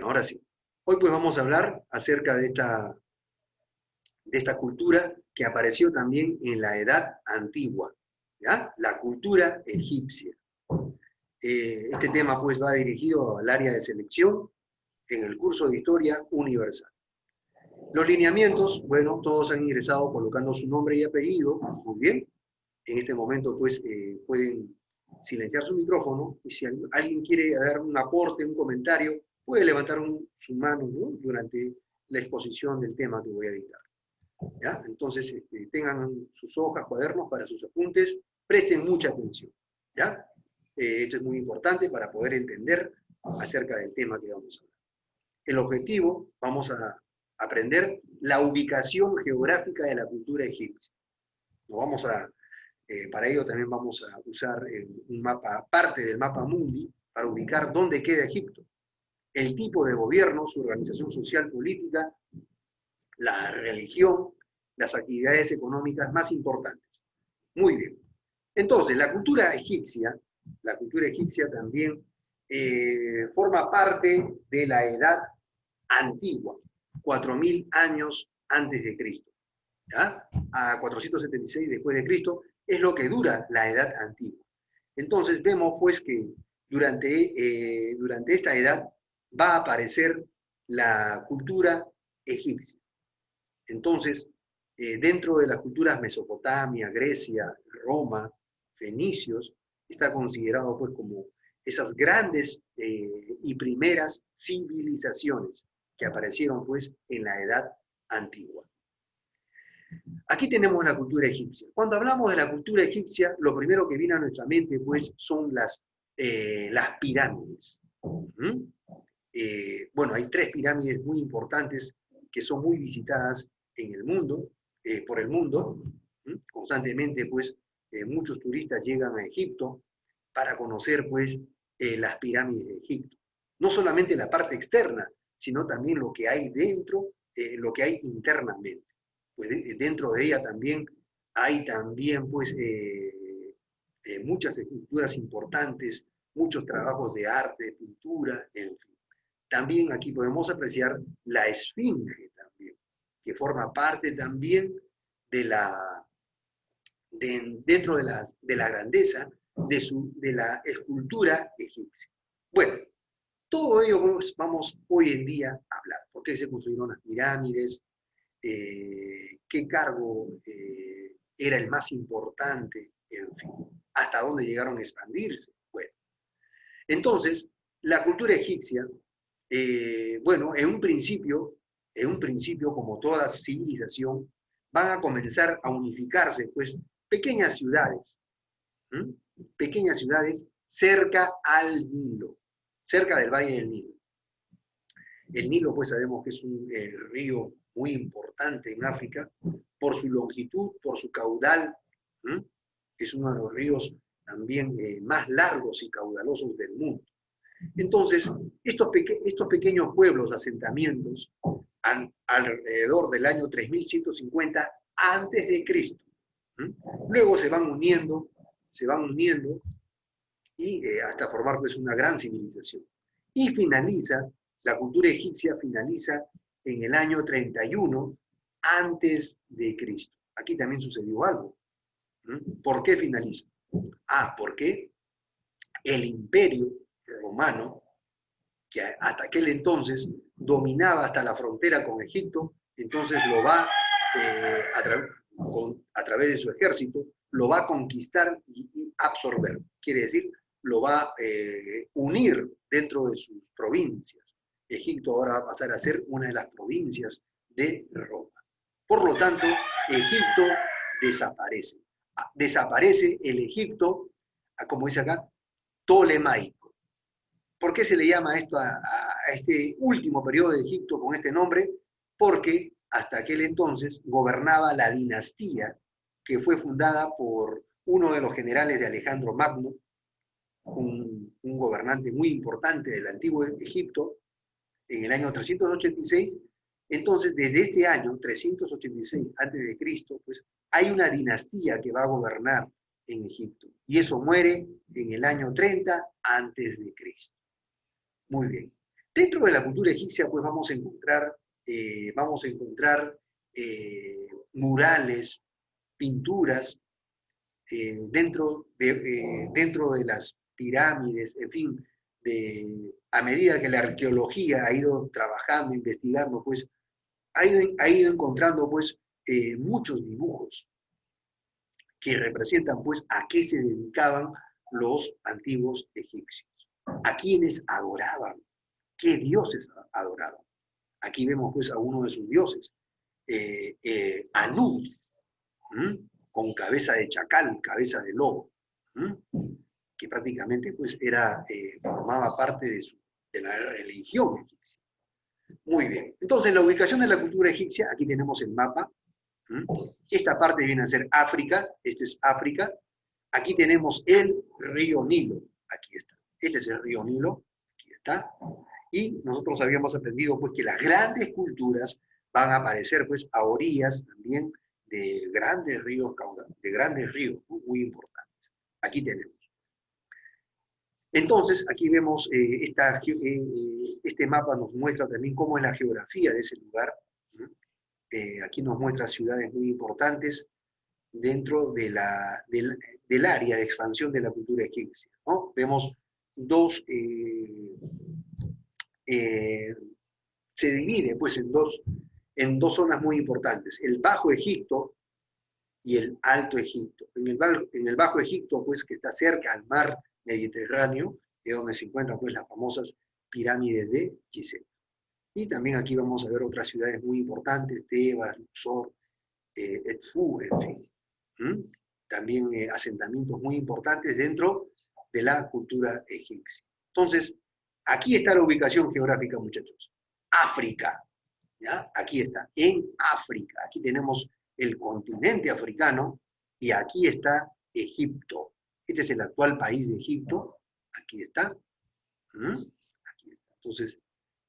Bueno, ahora sí. Hoy pues vamos a hablar acerca de esta cultura que apareció también en la Edad Antigua, ¿ya? La cultura egipcia. Este tema pues va dirigido al área de selección en el curso de Historia Universal. Los lineamientos, bueno, todos han ingresado colocando su nombre y apellido, muy bien. En este momento pues pueden silenciar su micrófono y si alguien quiere dar un aporte, un comentario, puede levantar sin mano, ¿no? Durante la exposición del tema que voy a dictar. ¿Ya? Entonces, tengan sus hojas, cuadernos para sus apuntes, presten mucha atención. ¿Ya? Esto es muy importante para poder entender acerca del tema que vamos a hablar. El objetivo, vamos a aprender la ubicación geográfica de la cultura egipcia. Para ello también vamos a usar un mapa, parte del mapa mundi, para ubicar dónde queda Egipto, el tipo de gobierno, su organización social política, la religión, las actividades económicas más importantes. Muy bien. Entonces, la cultura egipcia también forma parte de la edad antigua, 4000 años antes de Cristo. ¿Ya? A 476 después de Cristo es lo que dura la edad antigua. Entonces vemos pues que durante esta edad va a aparecer la cultura egipcia. Entonces, dentro de las culturas Mesopotamia, Grecia, Roma, fenicios, está considerado pues como esas grandes y primeras civilizaciones que aparecieron pues en la edad antigua. Aquí tenemos la cultura egipcia. Cuando hablamos de la cultura egipcia, lo primero que viene a nuestra mente pues son las pirámides. ¿Mm? Bueno, hay 3 pirámides muy importantes que son muy visitadas en el mundo, por el mundo. Constantemente, pues, muchos turistas llegan a Egipto para conocer, pues, las pirámides de Egipto. No solamente la parte externa, sino también lo que hay dentro, lo que hay internamente. Pues dentro de ella también hay también, pues, muchas esculturas importantes, muchos trabajos de arte, pintura, en fin. También aquí podemos apreciar la esfinge también, que forma parte también dentro de la grandeza de la escultura egipcia. Bueno, todo ello vamos hoy en día a hablar. ¿Por qué se construyeron las pirámides? ¿Qué cargo era el más importante? En fin, ¿hasta dónde llegaron a expandirse? Bueno, entonces, la cultura egipcia, bueno, en un principio, como toda civilización, van a comenzar a unificarse, pues, pequeñas ciudades, ¿m? Pequeñas ciudades cerca al Nilo, cerca del Valle del Nilo. El Nilo, pues, sabemos que es un río muy importante en África, por su longitud, por su caudal, ¿m? Es uno de los ríos también más largos y caudalosos del mundo. Entonces, estos pequeños pueblos, asentamientos, alrededor del año 3150 antes de Cristo, luego se van uniendo y hasta formar pues una gran civilización. Y la cultura egipcia finaliza en el año 31 antes de Cristo. Aquí también sucedió algo. ¿Por qué finaliza? Porque el imperio romano, que hasta aquel entonces dominaba hasta la frontera con Egipto, entonces lo va, a través de su ejército, lo va a conquistar y absorber. Quiere decir, lo va a unir dentro de sus provincias. Egipto ahora va a pasar a ser una de las provincias de Roma. Por lo tanto, Egipto desaparece. Desaparece el Egipto, como dice acá, tolemaico. ¿Por qué se le llama esto a este último periodo de Egipto con este nombre? Porque hasta aquel entonces gobernaba la dinastía que fue fundada por uno de los generales de Alejandro Magno, un gobernante muy importante del antiguo Egipto, en el año 386. Entonces, desde este año, 386 a.C., pues, hay una dinastía que va a gobernar en Egipto. Y eso muere en el año 30 a.C. Muy bien. Dentro de la cultura egipcia, pues vamos a encontrar murales, pinturas, dentro de las pirámides, en fin, a medida que la arqueología ha ido trabajando, investigando, pues ha ido encontrando pues muchos dibujos que representan pues a qué se dedicaban los antiguos egipcios, a quienes adoraban, qué dioses adoraban. Aquí vemos pues a uno de sus dioses, Anubis, con cabeza de chacal, cabeza de lobo, que prácticamente pues formaba parte de la religión egipcia. Muy bien, entonces la ubicación de la cultura egipcia, aquí tenemos el mapa. Esta parte viene a ser África, esto es África. Aquí tenemos el río Nilo, aquí está. Este es el río Nilo, aquí está. Y nosotros habíamos aprendido pues que las grandes culturas van a aparecer pues a orillas también de grandes ríos muy importantes. Aquí tenemos. Entonces, aquí vemos, este mapa nos muestra también cómo es la geografía de ese lugar. Aquí nos muestra ciudades muy importantes dentro del área de expansión de la cultura egipcia, ¿no? Vemos se divide pues en dos zonas muy importantes, el Bajo Egipto y el Alto Egipto. En el Bajo Egipto, pues, que está cerca al mar Mediterráneo, es donde se encuentran pues las famosas pirámides de Gizeh. Y también aquí vamos a ver otras ciudades muy importantes, Tebas, Luxor, Edfu, en fin. También asentamientos muy importantes dentro de la cultura egipcia. Entonces, aquí está la ubicación geográfica, muchachos. África, ¿ya? Aquí está, en África. Aquí tenemos el continente africano y aquí está Egipto. Este es el actual país de Egipto. Aquí está. Aquí está. Entonces,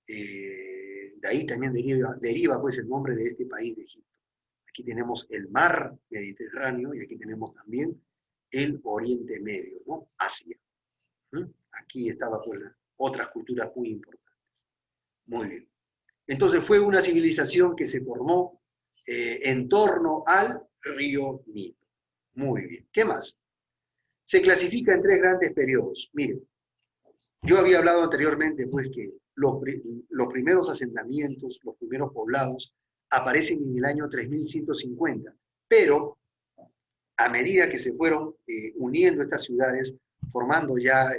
de ahí también deriva pues el nombre de este país de Egipto. Aquí tenemos el mar Mediterráneo y aquí tenemos también el Oriente Medio, ¿no? Asia. Aquí estaban pues, otras culturas muy importantes. Muy bien. Entonces fue una civilización que se formó en torno al río Nilo. Muy bien. ¿Qué más? Se clasifica en tres grandes periodos. Miren, yo había hablado anteriormente pues que los primeros asentamientos, los primeros poblados, aparecen en el año 3150, pero a medida que se fueron uniendo estas ciudades, formando ya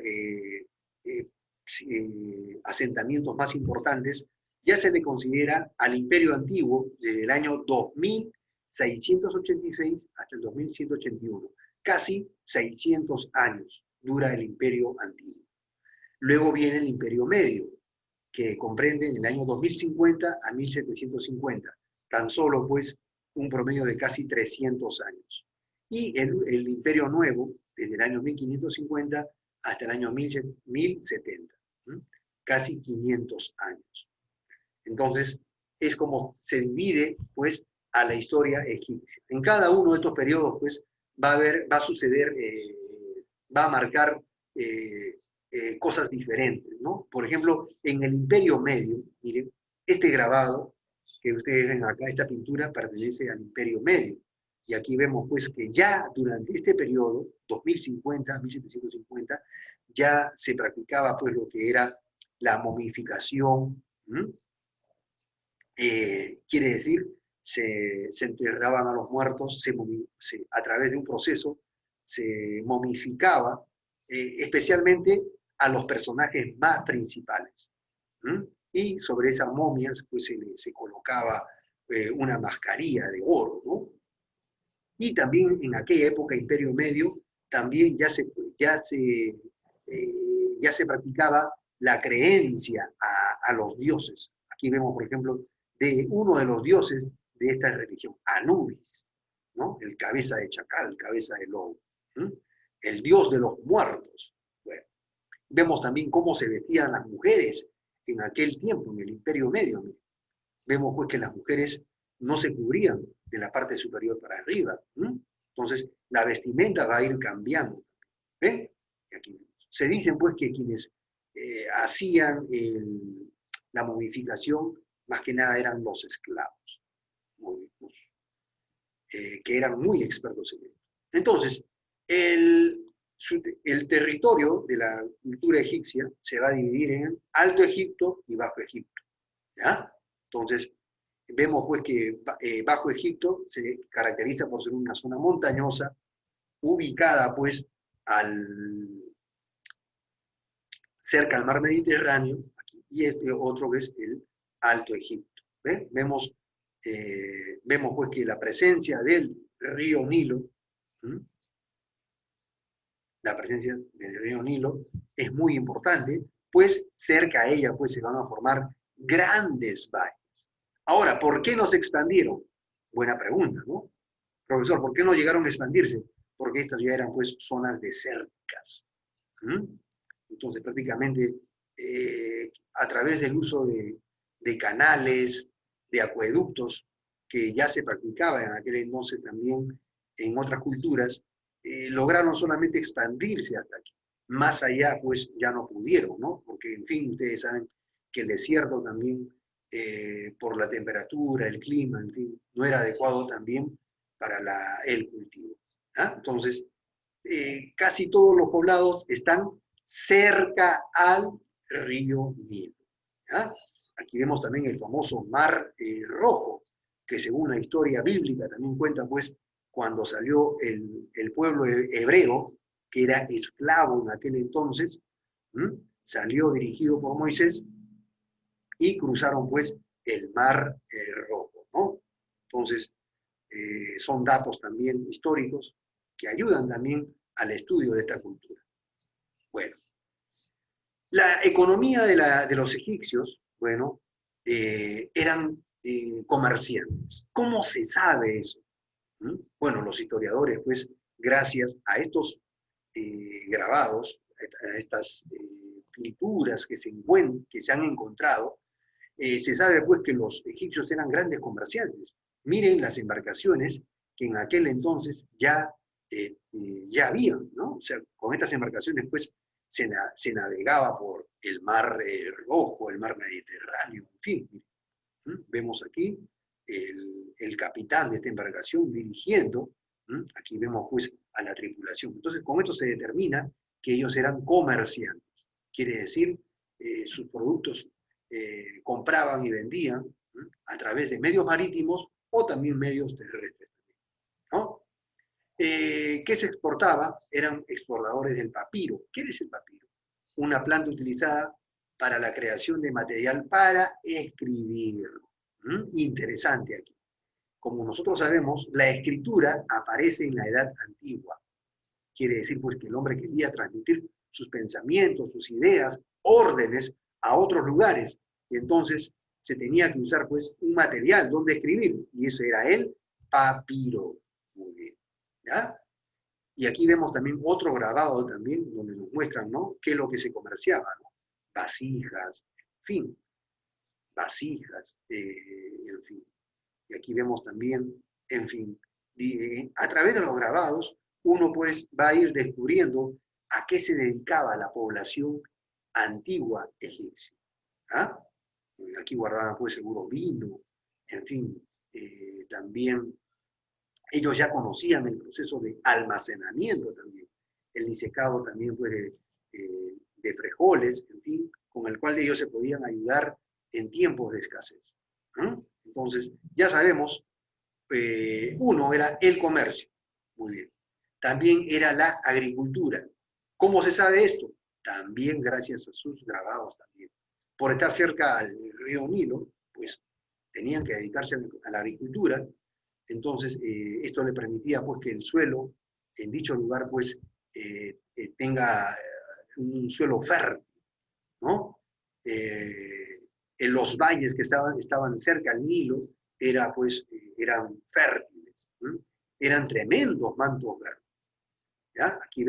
asentamientos más importantes, ya se le considera al Imperio Antiguo desde el año 2686 hasta el 2181. Casi 600 años dura el Imperio Antiguo. Luego viene el Imperio Medio, que comprende en el año 2050 a 1750, tan solo pues un promedio de casi 300 años. Y el Imperio Nuevo, desde el año 1550 hasta el año 1070, casi 500 años. Entonces, es como se divide pues a la historia egipcia. En cada uno de estos periodos pues va a suceder, va a marcar cosas diferentes, ¿no? Por ejemplo, en el Imperio Medio, miren, este grabado que ustedes ven acá, esta pintura pertenece al Imperio Medio. Y aquí vemos pues que ya durante este periodo, 2050, 1750, ya se practicaba pues lo que era la momificación. Quiere decir, se enterraban a los muertos, a través de un proceso se momificaba, especialmente a los personajes más principales. Y sobre esas momias pues, se colocaba una mascarilla de oro, ¿no? Y también en aquella época, Imperio Medio, también ya se practicaba la creencia a los dioses. Aquí vemos, por ejemplo, de uno de los dioses de esta religión, Anubis, ¿no? El cabeza de chacal, cabeza de lobo, el dios de los muertos. Bueno, vemos también cómo se vestían las mujeres en aquel tiempo, en el Imperio Medio. Vemos pues que las mujeres no se cubrían de la parte superior para arriba. Entonces, la vestimenta va a ir cambiando. ¿Ven? Aquí se dicen pues que quienes hacían la momificación, más que nada eran los esclavos, que eran muy expertos en esto. Entonces, el territorio de la cultura egipcia se va a dividir en Alto Egipto y Bajo Egipto. ¿Ya? Entonces, vemos pues que Bajo Egipto se caracteriza por ser una zona montañosa, ubicada pues cerca al mar Mediterráneo, aquí, y este otro que es el Alto Egipto. ¿Ven? Vemos pues que la presencia del río Nilo, la presencia del río Nilo es muy importante, pues cerca a ella pues se van a formar grandes valles. Ahora, ¿por qué no se expandieron? Buena pregunta, ¿no? Profesor, ¿por qué no llegaron a expandirse? Porque estas ya eran pues zonas desérticas. Entonces prácticamente a través del uso de canales, de acueductos, que ya se practicaba en aquel entonces también en otras culturas, lograron solamente expandirse hasta aquí. Más allá pues ya no pudieron, ¿no? Porque en fin, ustedes saben que el desierto también, por la temperatura, el clima, en fin, no era adecuado también para el cultivo. ¿Ah? Entonces, casi todos los poblados están cerca al río Nilo. ¿Ya? Aquí vemos también el famoso Mar Rojo, que según la historia bíblica también cuenta, pues, cuando salió el pueblo hebreo, que era esclavo en aquel entonces, salió dirigido por Moisés y cruzaron, pues, el Mar Rojo, ¿no? Entonces, son datos también históricos que ayudan también al estudio de esta cultura. Bueno, la economía de los egipcios, bueno, eran comerciantes. ¿Cómo se sabe eso? Bueno, los historiadores, pues, gracias a estos grabados, a estas pinturas que se han encontrado, se sabe, pues, que los egipcios eran grandes comerciantes. Miren las embarcaciones que en aquel entonces ya habían, ¿no? O sea, con estas embarcaciones, pues, se navegaba por el Mar Rojo, el Mar Mediterráneo, en fin. Vemos aquí el capitán de esta embarcación dirigiendo, aquí vemos pues a la tripulación. Entonces con esto se determina que ellos eran comerciantes, quiere decir sus productos compraban y vendían a través de medios marítimos o también medios terrestres, ¿no? ¿Qué se exportaba? Eran exportadores del papiro. ¿Qué es el papiro? Una planta utilizada para la creación de material para escribir. Interesante aquí. Como nosotros sabemos, la escritura aparece en la edad antigua. Quiere decir pues que el hombre quería transmitir sus pensamientos, sus ideas, órdenes a otros lugares. Y entonces se tenía que usar pues un material donde escribir. Y ese era el papiro. Muy bien. ¿Ya? Y aquí vemos también otro grabado también, donde nos muestran, ¿no?, qué es lo que se comerciaba, ¿no? Vasijas, en fin, vasijas, en fin. Y aquí vemos también, en fin, a través de los grabados, uno pues va a ir descubriendo a qué se dedicaba la población antigua egipcia. ¿Ah? Aquí guardaban pues seguro vino, en fin, también ellos ya conocían el proceso de almacenamiento también, el disecado también pues, de frijoles, en fin, con el cual ellos se podían ayudar en tiempos de escasez. Entonces, ya sabemos, uno era el comercio, muy bien. También era la agricultura. ¿Cómo se sabe esto? También gracias a sus grabados también. Por estar cerca al río Nilo, pues tenían que dedicarse a la agricultura. Entonces, esto le permitía pues, que el suelo en dicho lugar pues, tenga un suelo fértil, ¿no? En los valles que estaban cerca al Nilo pues, eran fértiles, ¿no? Eran tremendos mantos verdes. ¿Ya? Aquí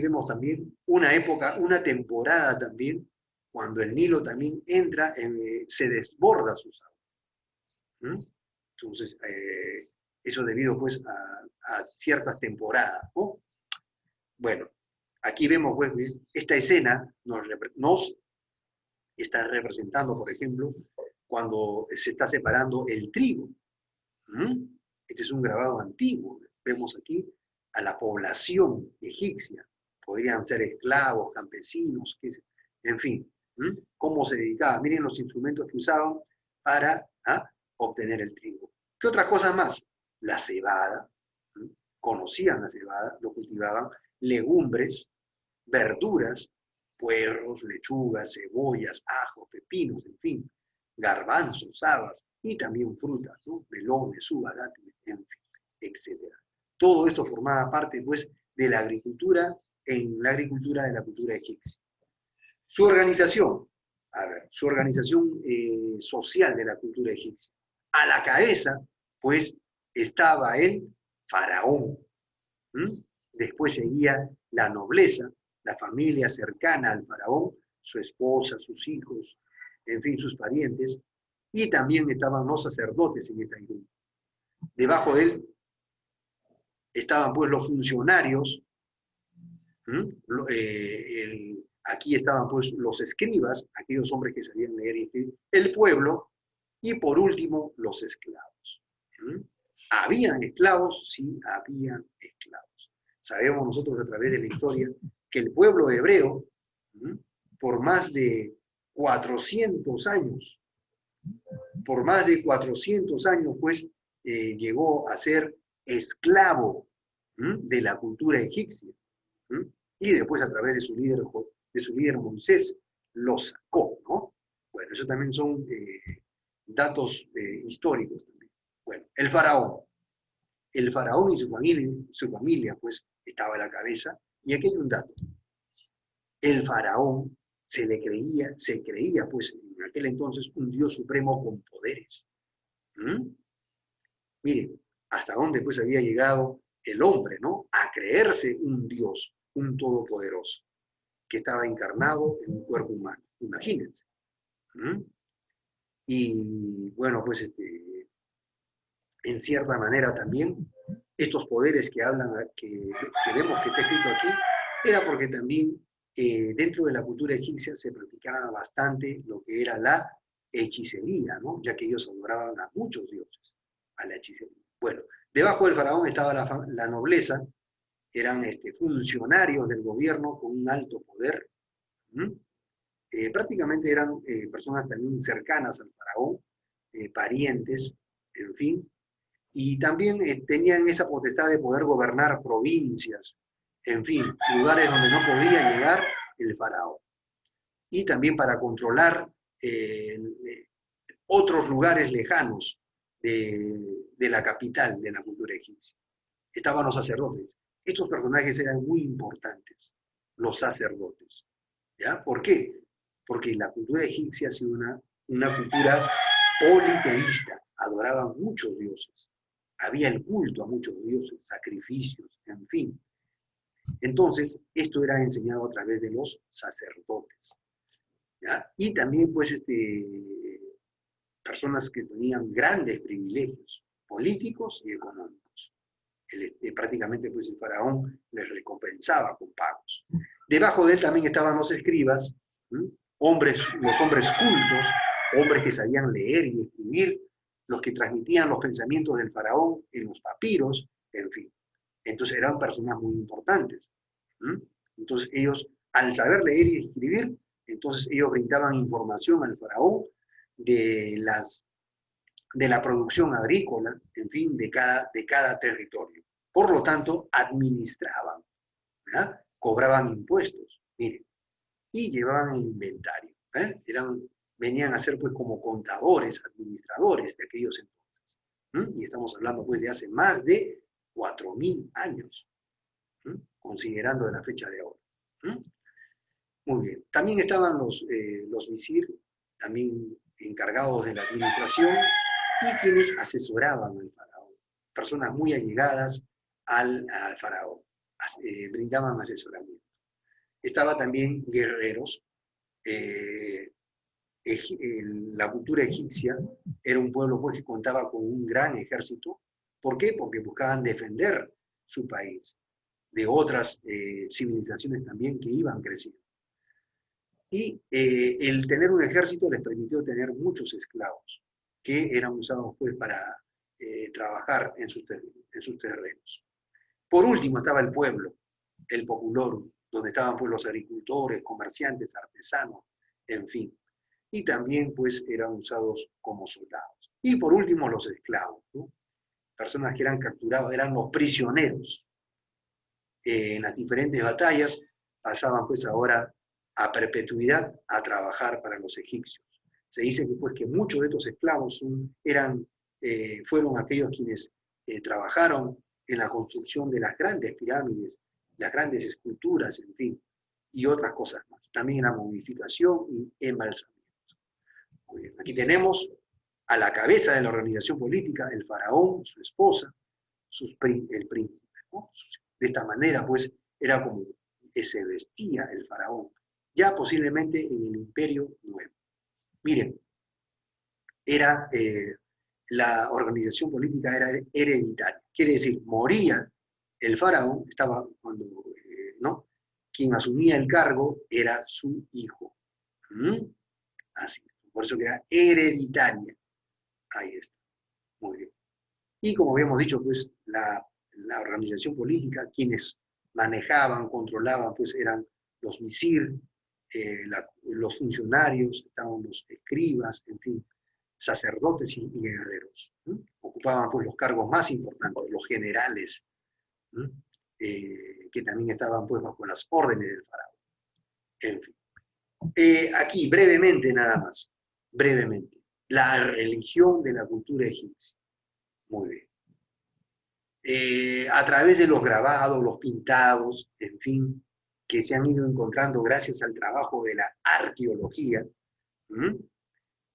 vemos también una época, una temporada también, cuando el Nilo también entra, se desborda sus aguas. Entonces, eso debido pues a ciertas temporadas, ¿no? Bueno, aquí vemos pues esta escena nos está representando, por ejemplo, cuando se está separando el trigo. Este es un grabado antiguo. Vemos aquí a la población egipcia. Podrían ser esclavos, campesinos, en fin, cómo se dedicaban. Miren los instrumentos que usaban para obtener el trigo. ¿Qué otras cosas más? La cebada. Conocían la cebada, lo cultivaban. Legumbres, verduras, puerros, lechugas, cebollas, ajos, pepinos, en fin, garbanzos, habas, y también frutas, ¿no? Melones, uvas, dátiles, en fin, etc. Todo esto formaba parte, pues, de la agricultura, en la agricultura de la cultura egipcia. Su organización, su organización social de la cultura egipcia. A la cabeza, pues, estaba el faraón. Después seguía la nobleza, la familia cercana al faraón, su esposa, sus hijos, en fin, sus parientes, y también estaban los sacerdotes en esta grupo. Debajo de él estaban pues los funcionarios, aquí estaban pues los escribas, aquellos hombres que sabían leer y escribir, el pueblo, y por último los esclavos. ¿Habían esclavos? Sí, habían esclavos. Sabemos nosotros a través de la historia que el pueblo hebreo, por más de 400 años, pues, llegó a ser esclavo de la cultura egipcia. Y después a través de su líder Moisés, lo sacó, ¿no? Bueno, eso también son datos históricos también. Bueno, el faraón y su familia, pues, estaba a la cabeza. Y aquí hay un dato. El faraón se creía, pues, en aquel entonces, un Dios supremo con poderes. Miren, hasta dónde, pues, había llegado el hombre, ¿no? A creerse un Dios, un todopoderoso, que estaba encarnado en un cuerpo humano. Imagínense. Y, bueno, pues, en cierta manera también, estos poderes que hablan, que vemos que está escrito aquí, era porque también dentro de la cultura egipcia se practicaba bastante lo que era la hechicería, ¿no? Ya que ellos adoraban a muchos dioses, a la hechicería. Bueno, debajo del faraón estaba la nobleza, eran funcionarios del gobierno con un alto poder. Prácticamente eran personas también cercanas al faraón, parientes, en fin, y también tenían esa potestad de poder gobernar provincias, en fin, lugares donde no podía llegar el faraón. Y también para controlar otros lugares lejanos de la capital de la cultura egipcia. Estaban los sacerdotes. Estos personajes eran muy importantes, los sacerdotes. ¿Ya? ¿Por qué? Porque la cultura egipcia ha sido una cultura politeísta, adoraban muchos dioses. Había el culto a muchos dioses, sacrificios, en fin. Entonces, esto era enseñado a través de los sacerdotes. ¿Ya? Y también, pues, personas que tenían grandes privilegios políticos y económicos. Prácticamente, pues, el faraón les recompensaba con pagos. Debajo de él también estaban los escribas, los hombres cultos, hombres que sabían leer y escribir, los que transmitían los pensamientos del faraón en los papiros, en fin. Entonces eran personas muy importantes. Entonces ellos, al saber leer y escribir, entonces ellos brindaban información al faraón de la producción agrícola, en fin, de cada territorio. Por lo tanto, administraban, ¿verdad? Cobraban impuestos, miren, y llevaban el inventario. Venían a ser, pues, como contadores, administradores de aquellos entonces. Y estamos hablando, pues, de hace más de 4000 años, considerando de la fecha de ahora. Muy bien. También estaban los visir, también encargados de la administración, y quienes asesoraban al faraón. Personas muy allegadas al faraón, brindaban asesoramiento. Estaba también guerreros. La cultura egipcia era un pueblo, pues, que contaba con un gran ejército. ¿Por qué? Porque buscaban defender su país de otras civilizaciones también que iban creciendo. Y el tener un ejército les permitió tener muchos esclavos que eran usados pues para trabajar en sus terrenos. Por último estaba el pueblo, el populorum, donde estaban pues los agricultores, comerciantes, artesanos, en fin. Y también pues eran usados como soldados. Y por último los esclavos, ¿no? Personas que eran capturados, eran los prisioneros. En las diferentes batallas pasaban pues ahora a perpetuidad a trabajar para los egipcios. Se dice que, pues, que muchos de estos esclavos fueron aquellos quienes trabajaron en la construcción de las grandes pirámides, las grandes esculturas, en fin, y otras cosas más. También la momificación y embalsamiento. Muy bien. Aquí tenemos a la cabeza de la organización política el faraón, su esposa, el príncipe, ¿no? De esta manera, pues, era como se vestía el faraón, ya posiblemente en el Imperio Nuevo. Miren, la organización política era hereditaria, quiere decir, moría el faraón, ¿no? Quien asumía el cargo era su hijo. Así, por eso que era hereditaria. Ahí está, muy bien. Y como habíamos dicho, pues la organización política, quienes manejaban, controlaban, pues eran los visir, los funcionarios, estaban los escribas, en fin, sacerdotes y guerreros. Ocupaban pues los cargos más importantes, los generales, que también estaban pues bajo las órdenes del faraón. En fin. Aquí, brevemente nada más, brevemente, la religión de la cultura egipcia. Muy bien. A través de los grabados, los pintados, en fin, que se han ido encontrando gracias al trabajo de la arqueología,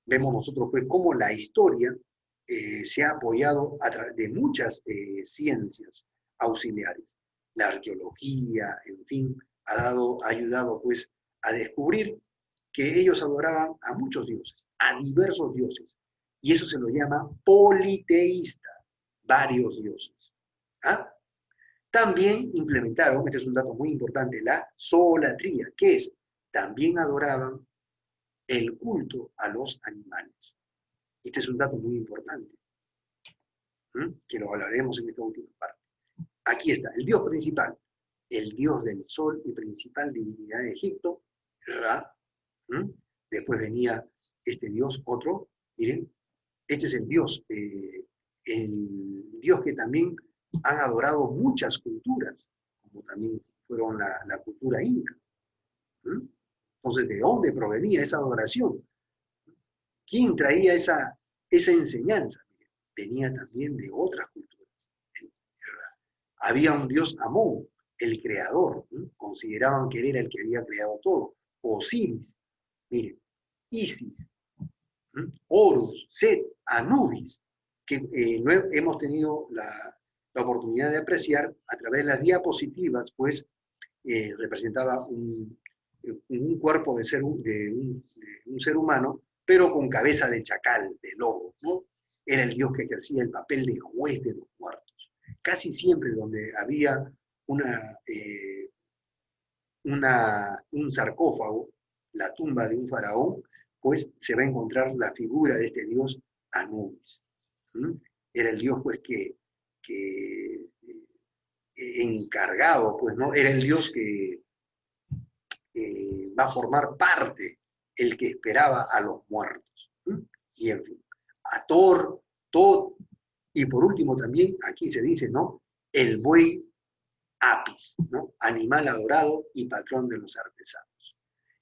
vemos nosotros pues cómo la historia se ha apoyado a través de muchas ciencias auxiliares. La arqueología, en fin, ha ayudado pues a descubrir que ellos adoraban a muchos dioses, a diversos dioses, y eso se lo llama politeísta, varios dioses. ¿Ah? También implementaron, este es un dato muy importante, la solatría, que es, también adoraban el culto a los animales. Este es un dato muy importante, que lo hablaremos en esta última parte. Aquí está, el dios principal, el dios del sol y principal divinidad de Egipto, Ra. Después venía este dios, otro, miren, este es el dios que también han adorado muchas culturas, como también fueron la cultura inca. Entonces, ¿de dónde provenía esa adoración? ¿Quién traía esa enseñanza? Venía también de otras culturas. Había un dios Amón, el creador. Consideraban que él era el que había creado todo. Osiris, miren, Isis, Horus, Set, Anubis, que hemos tenido la oportunidad de apreciar a través de las diapositivas, pues representaba un cuerpo de un ser humano, pero con cabeza de chacal, de lobo, ¿no? Era el dios que ejercía el papel de juez de los muertos. Casi siempre donde había un sarcófago, la tumba de un faraón, pues se va a encontrar la figura de este dios Anubis. Era el dios pues que encargado, pues, ¿no? Era el dios que va a formar parte, el que esperaba a los muertos. Y en fin, a Thor, Tot, y por último también, aquí se dice, ¿no? El buey Apis, ¿no? Animal adorado y patrón de los artesanos.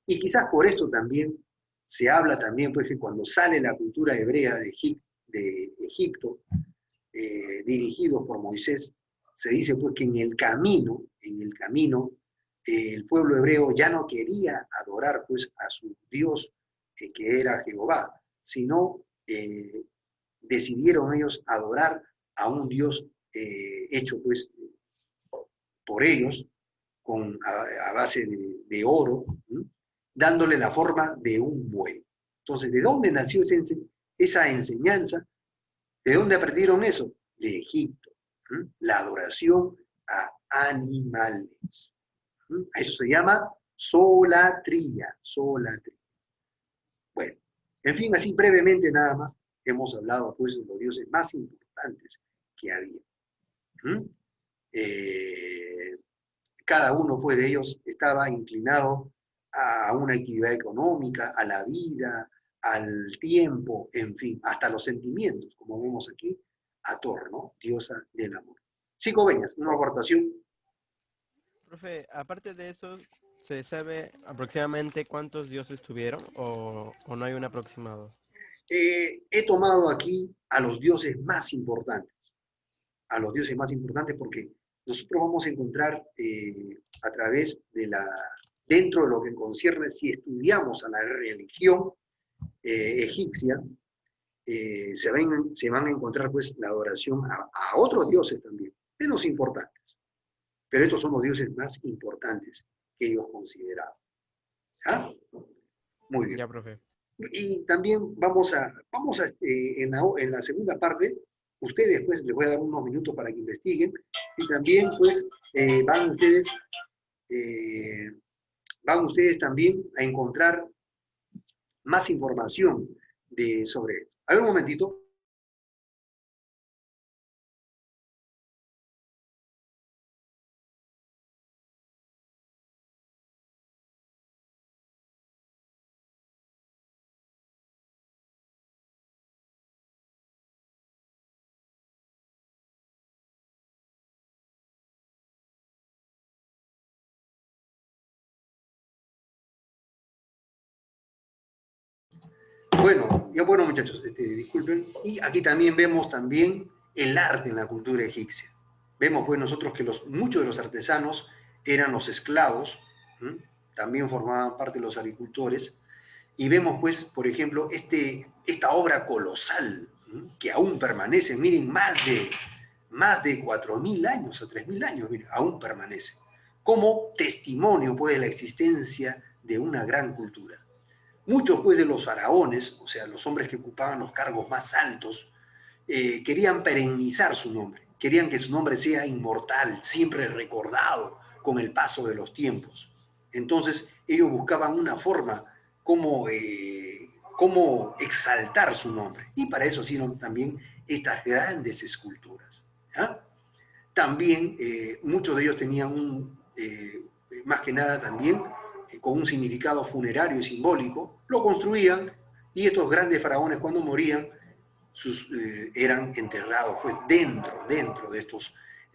Y quizás por esto también se habla también, pues, que cuando sale la cultura hebrea de Egipto, dirigidos por Moisés, se dice pues que en el camino, el pueblo hebreo ya no quería adorar pues a su Dios, que era Jehová, sino decidieron ellos adorar a un Dios hecho pues por ellos, a base de oro, dándole la forma de un buey. Entonces, ¿de dónde nació esa enseñanza? ¿De dónde aprendieron eso? De Egipto. La adoración a animales. A eso se llama Solatría, solatría. Bueno, en fin, así brevemente nada más, hemos hablado pues de los dioses más importantes que había. ¿Mm? Eh, Cada uno pues de ellos estaba inclinado a una actividad económica, a la vida, al tiempo, en fin, hasta los sentimientos, como vemos aquí, a Thor, ¿no? Diosa del amor. Cinco veñas, una aportación. Profe, aparte de eso, ¿se sabe aproximadamente cuántos dioses tuvieron o no hay un aproximado? He tomado aquí a los dioses más importantes, a los dioses más importantes porque nosotros vamos a encontrar a través de dentro de lo que concierne, si estudiamos a la religión egipcia, se van a encontrar pues la adoración a otros dioses también, menos importantes, pero estos son los dioses más importantes que ellos consideraban. ¿Ah? Muy bien. Ya, profe. Y también en la segunda parte, ustedes pues les voy a dar unos minutos para que investiguen y también pues eh, van ustedes también a encontrar más información sobre esto. A ver un momentito. Bueno, ya bueno muchachos, disculpen. Y aquí también vemos también el arte en la cultura egipcia. Vemos pues nosotros que muchos de los artesanos eran los esclavos, ¿m? También formaban parte de los agricultores. Y vemos pues, por ejemplo, esta obra colosal, ¿m? Que aún permanece, miren, más de 4.000 años o 3.000 años, miren, aún permanece, como testimonio pues de la existencia de una gran cultura. Muchos pues de los faraones, o sea, los hombres que ocupaban los cargos más altos, querían perennizar su nombre, querían que su nombre sea inmortal, siempre recordado con el paso de los tiempos. Entonces ellos buscaban una forma como exaltar su nombre. Y para eso hicieron también estas grandes esculturas. ¿Ya? También muchos de ellos tenían más que nada también con un significado funerario y simbólico, lo construían y estos grandes faraones cuando morían eran enterrados pues dentro de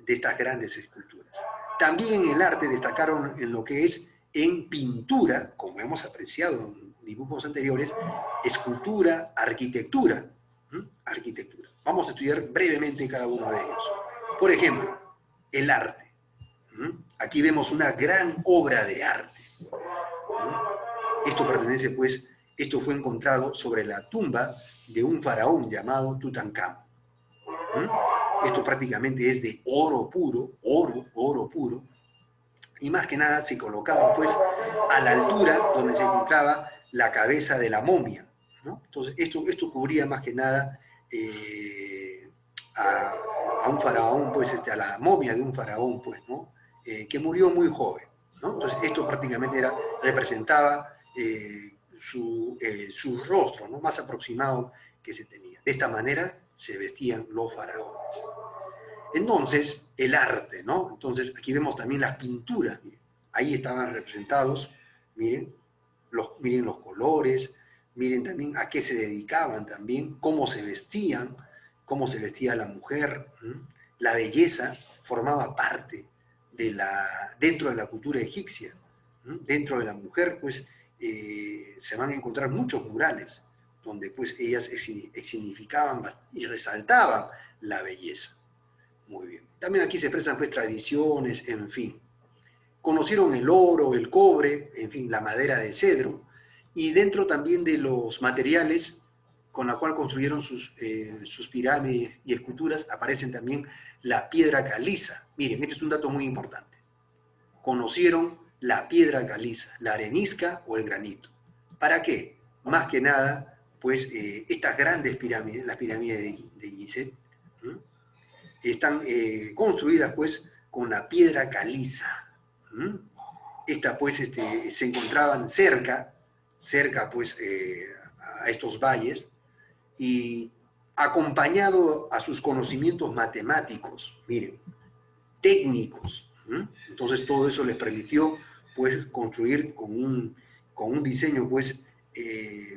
estas grandes esculturas. También en el arte destacaron en lo que es en pintura, como hemos apreciado en dibujos anteriores, escultura, arquitectura. Arquitectura. Vamos a estudiar brevemente cada uno de ellos. Por ejemplo, el arte. Aquí vemos una gran obra de arte. Esto fue encontrado sobre la tumba de un faraón llamado Tutankamón. Esto prácticamente es de oro puro, oro puro, y más que nada se colocaba pues a la altura donde se encontraba la cabeza de la momia, ¿no? Entonces esto cubría más que nada a un faraón, pues a la momia de un faraón, pues, ¿no? Que murió muy joven, ¿no? Entonces esto prácticamente representaba su rostro, ¿no? Más aproximado que se tenía. De esta manera se vestían los faraones. Entonces, el arte, ¿no? Entonces, aquí vemos también las pinturas, miren. Ahí estaban representados, miren los colores, miren también a qué se dedicaban también, cómo se vestía la mujer. La belleza formaba parte dentro de la cultura egipcia. Dentro de la mujer, pues, se van a encontrar muchos murales donde pues ellas significaban y resaltaban la belleza. Muy bien. También aquí se expresan pues tradiciones, en fin. Conocieron el oro, el cobre, en fin, la madera de cedro. Y dentro también de los materiales con la cual construyeron sus pirámides y esculturas aparecen también la piedra caliza. Miren, este es un dato muy importante. Conocieron la piedra caliza, la arenisca o el granito. ¿Para qué? Más que nada, pues estas grandes pirámides, las pirámides de Gizeh, están construidas pues con la piedra caliza. se encontraban cerca pues, a estos valles, y acompañado a sus conocimientos matemáticos, miren, técnicos. Entonces todo eso les permitió pues construir con un diseño pues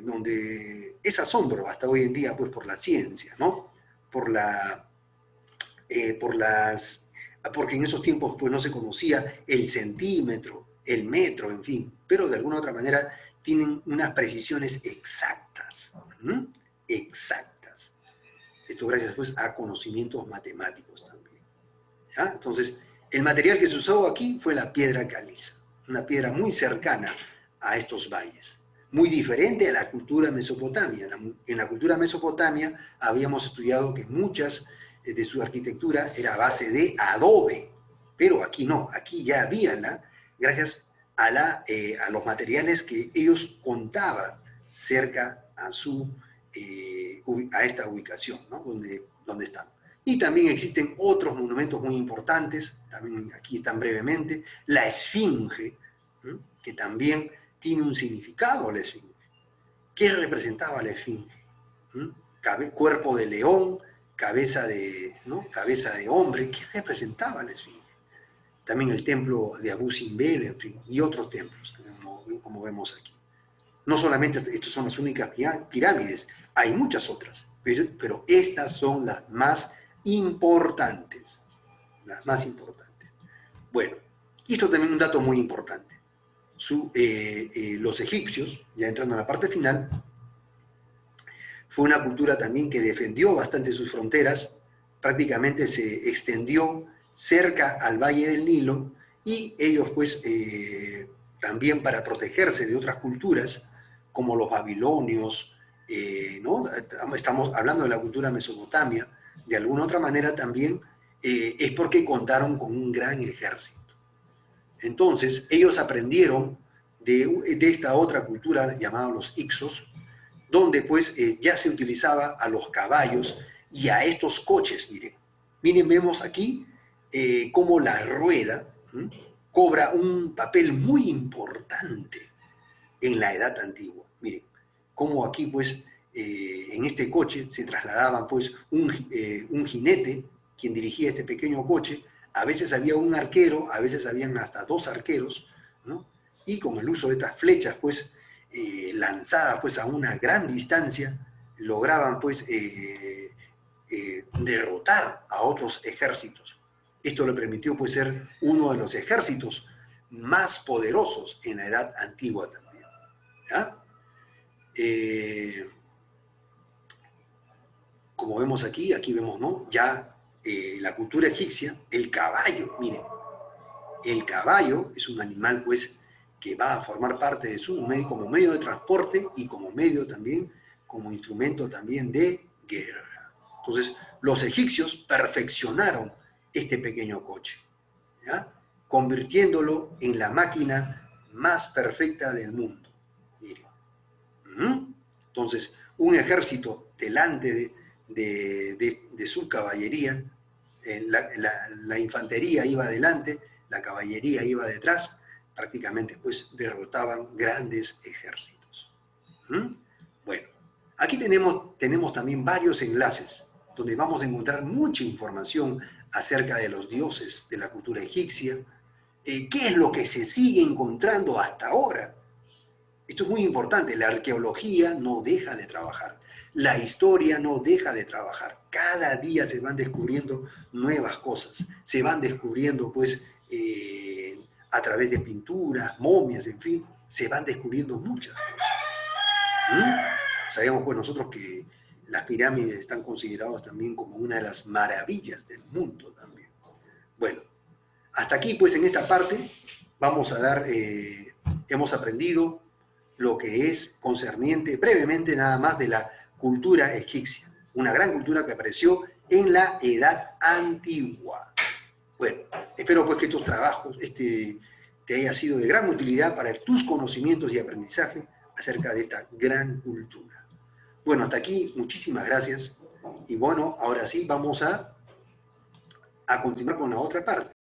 donde es asombro hasta hoy en día pues por la ciencia, ¿no? Por la, por las, porque en esos tiempos pues no se conocía el centímetro, el metro, en fin, pero de alguna otra manera tienen unas precisiones exactas, exactas. Esto gracias pues a conocimientos matemáticos también. ¿Ya? Entonces, el material que se usó aquí fue la piedra caliza, una piedra muy cercana a estos valles, muy diferente a la cultura mesopotamia. En la cultura mesopotamia habíamos estudiado que muchas de su arquitectura era a base de adobe, pero aquí no, aquí ya había gracias a los materiales que ellos contaban cerca a esta ubicación, ¿no? donde están. Y también existen otros monumentos muy importantes, también aquí están brevemente, la Esfinge, ¿sí? Que también tiene un significado la Esfinge. ¿Qué representaba la Esfinge? Cuerpo de león, cabeza de hombre, ¿qué representaba la Esfinge? También el templo de Abu Simbel, en fin, y otros templos, como vemos aquí. No solamente estas son las únicas pirámides, hay muchas otras, pero estas son las más importantes. Las más importantes. Bueno, y esto también es un dato muy importante. Los egipcios, ya entrando en la parte final, fue una cultura también que defendió bastante sus fronteras, prácticamente se extendió cerca al Valle del Nilo, y ellos pues también para protegerse de otras culturas, como los babilonios, ¿no? Estamos hablando de la cultura mesopotamia, de alguna otra manera también es porque contaron con un gran ejército. Entonces, ellos aprendieron de esta otra cultura llamada los Ixos, donde pues ya se utilizaba a los caballos y a estos coches, miren. Miren, vemos aquí cómo la rueda cobra un papel muy importante en la edad antigua. Miren, cómo aquí pues en este coche se trasladaban pues un jinete, quien dirigía este pequeño coche, a veces había un arquero, a veces habían hasta dos arqueros, ¿no? Y con el uso de estas flechas pues lanzadas pues a una gran distancia, lograban pues derrotar a otros ejércitos. Esto le permitió pues ser uno de los ejércitos más poderosos en la edad antigua también. ¿Ya? Como vemos aquí vemos, ¿no? Ya la cultura egipcia, el caballo, miren, el caballo es un animal pues que va a formar parte de su medio como medio de transporte y como medio también, como instrumento también de guerra. Entonces, los egipcios perfeccionaron este pequeño coche, ¿ya? Convirtiéndolo en la máquina más perfecta del mundo. Miren. Entonces, un ejército delante de su caballería, la infantería iba adelante, la caballería iba detrás, prácticamente pues derrotaban grandes ejércitos. Bueno, aquí tenemos también varios enlaces donde vamos a encontrar mucha información acerca de los dioses de la cultura egipcia, qué es lo que se sigue encontrando hasta ahora. Esto es muy importante, la arqueología no deja de trabajar, la historia no deja de trabajar, cada día se van descubriendo nuevas cosas, se van descubriendo pues a través de pinturas, momias, en fin, se van descubriendo muchas cosas. Sabemos pues nosotros que las pirámides están consideradas también como una de las maravillas del mundo también. Bueno, hasta aquí pues en esta parte vamos a dar, hemos aprendido lo que es concerniente brevemente nada más de la cultura egipcia, una gran cultura que apareció en la Edad Antigua. Bueno, espero pues que estos trabajos te haya sido de gran utilidad para tus conocimientos y aprendizaje acerca de esta gran cultura. Bueno, hasta aquí, muchísimas gracias. Y bueno, ahora sí vamos a continuar con la otra parte.